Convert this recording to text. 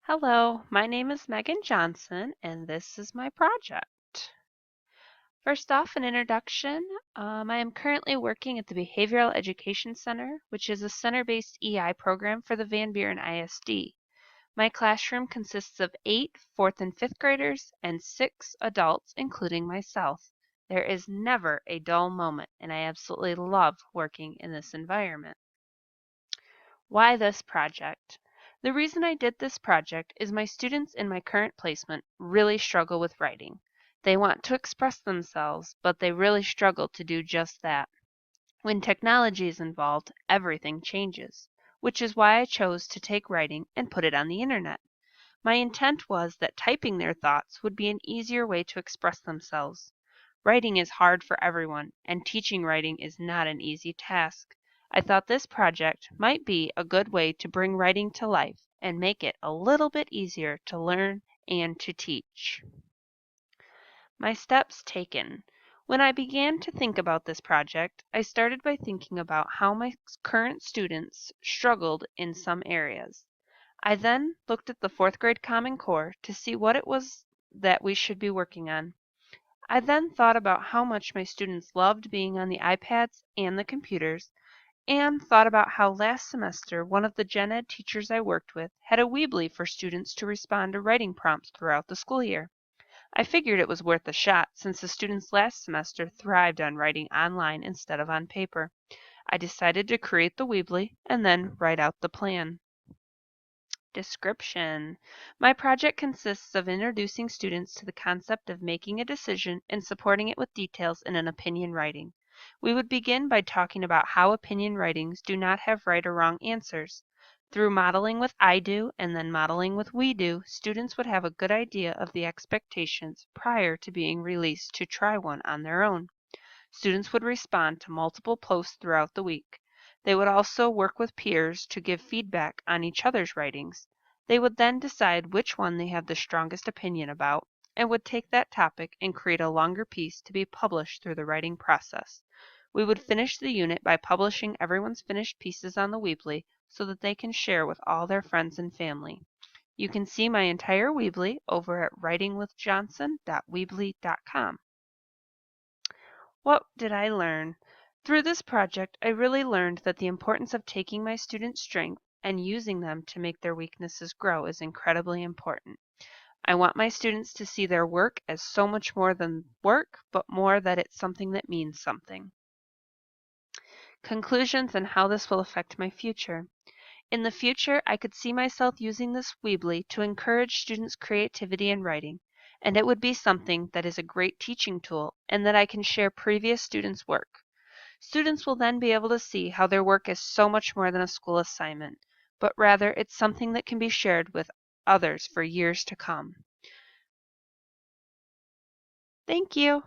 Hello, my name is Megan Johnson, and this is my project. First off, an introduction. I am currently working at the Behavioral Education Center, which is a center-based EI program for the Van Buren ISD. My classroom consists of 8 4th and 5th graders and 6 adults, including myself. There is never a dull moment, and I absolutely love working in this environment. Why this project? The reason I did this project is my students in my current placement really struggle with writing. They want to express themselves, but they really struggle to do just that. When technology is involved, everything changes, which is why I chose to take writing and put it on the internet. My intent was that typing their thoughts would be an easier way to express themselves. Writing is hard for everyone, and teaching writing is not an easy task. I thought this project might be a good way to bring writing to life and make it a little bit easier to learn and to teach. My steps taken. When I began to think about this project, I started by thinking about how my current students struggled in some areas. I then looked at the 4th grade Common Core to see what it was that we should be working on. I then thought about how much my students loved being on the iPads and the computers, and thought about how last semester one of the gen ed teachers I worked with had a Weebly for students to respond to writing prompts throughout the school year. I figured it was worth a shot since the students last semester thrived on writing online instead of on paper. I decided to create the Weebly and then write out the plan. Description. My project consists of introducing students to the concept of making a decision and supporting it with details in an opinion writing. We would begin by talking about how opinion writings do not have right or wrong answers. Through modeling with I do and then modeling with we do, students would have a good idea of the expectations prior to being released to try one on their own. Students would respond to multiple posts throughout the week. They would also work with peers to give feedback on each other's writings. They would then decide which one they have the strongest opinion about and would take that topic and create a longer piece to be published through the writing process. We would finish the unit by publishing everyone's finished pieces on the Weebly so that they can share with all their friends and family. You can see my entire Weebly over at writingwithjohnson.weebly.com. What did I learn? Through this project, I really learned that the importance of taking my students' strengths and using them to make their weaknesses grow is incredibly important. I want my students to see their work as so much more than work, but more that it's something that means something. Conclusions and how this will affect my future. In the future, I could see myself using this Weebly to encourage students' creativity in writing, and it would be something that is a great teaching tool and that I can share previous students' work. Students will then be able to see how their work is so much more than a school assignment, but rather it's something that can be shared with others for years to come. Thank you.